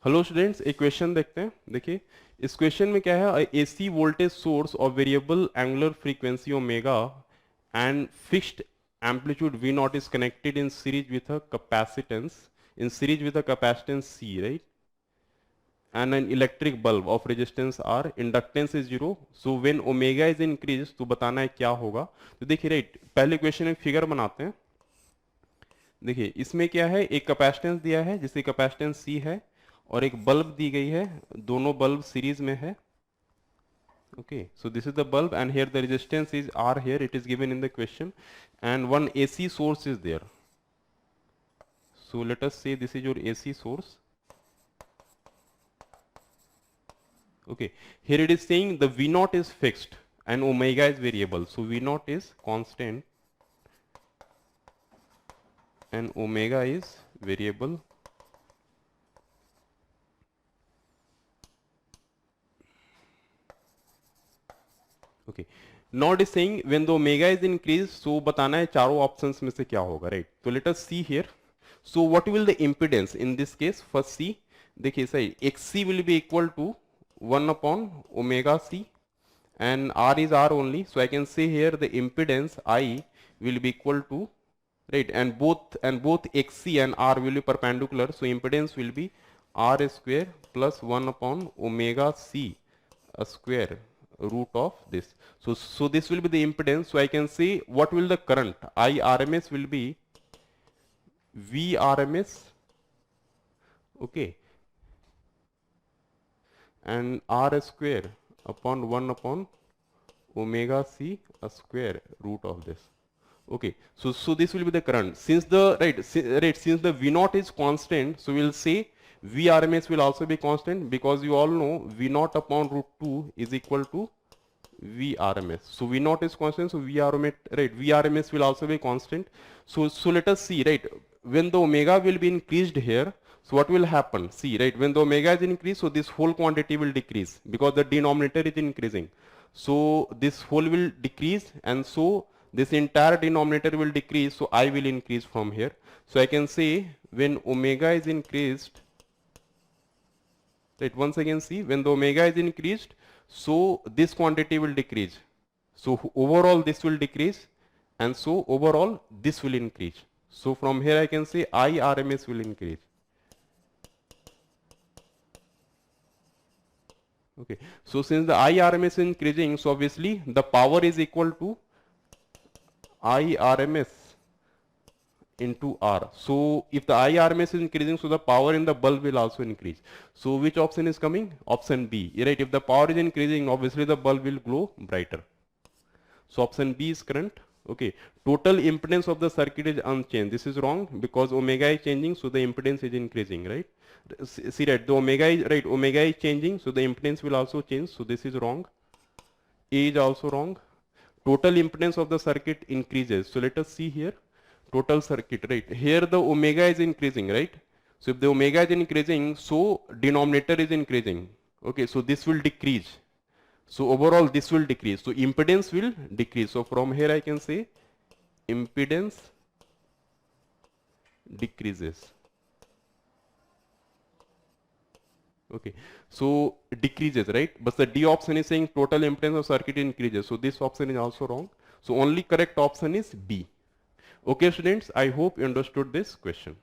Hello students, एक question देखते हैं। देखिए इस क्वेश्चन में क्या है, AC voltage source of variable angular frequency omega and fixed amplitude V naught is connected in series with a capacitance C, right, and an electric bulb of resistance R, inductance is 0, so when omega is increased तो बताना है क्या होगा। तो देखिए right, पहले question में figure बनाते हैं। देखिए इसमें क्या है, एक कैपेसिटेंस दिया है जिसकी कैपेसिटेंस C है और एक बल्ब दी गई है, दोनों बल्ब सीरीज में है। Okay, so this is the bulb and here the resistance is R, here it is given in the question, and one AC source is there. So let us say this is your AC source. Okay, here it is saying the V naught is fixed and omega is variable. So V naught is constant and omega is variable. Okay, now it is saying when the omega is increased, so बताना है चारों options में से क्या होगा, right? So let us see here. So what will the impedance in this case? First C, देखिए सही, XC will be equal to 1 upon omega C and R is R only. So I can say here the impedance I will be equal to, right, and both XC and R will be perpendicular. So impedance will be R square plus 1 upon omega C a square root of this. So this will be the impedance. So I can say what will the current I RMS will be V RMS, okay, and R square upon 1 upon omega C a square root of this. Okay, so this will be the current. Since the since the V naught is constant, so we'll say V RMS will also be constant, because you all know V naught upon root 2 is equal to V RMS. So V naught is constant, so V RMS will also be constant. So let us see, right, when the omega will be increased here, so what will happen? See, right, when the omega is increased, so this whole quantity will decrease because the denominator is increasing. So this whole will decrease, and so this entire denominator will decrease, so I will increase from here. So I can say when omega is increased, right, once again see, when the omega is increased, so this quantity will decrease. So overall this will decrease, and so overall this will increase. So from here I can say I RMS will increase. Okay, so since the I RMS is increasing, so obviously the power is equal to I RMS into R. So if the I RMS is increasing, so the power in the bulb will also increase. So which option is coming? Option B, right? If the power is increasing, obviously the bulb will glow brighter. So option B is correct. Okay, total impedance of the circuit is unchanged. This is wrong because omega is changing, so the impedance is increasing, right? See, right, the omega is right, omega is changing, so the impedance will also change. So this is wrong. A is also wrong. Total impedance of the circuit increases. So let us see here. Total circuit, right? Here the omega is increasing, right? So if the omega is increasing, so denominator is increasing. Okay, so this will decrease. So overall this will decrease. So impedance will decrease. So from here I can say impedance decreases. Okay, so decreases, right? But the D option is saying total impedance of circuit increases. So this option is also wrong. So only correct option is B. Okay students, I hope you understood this question.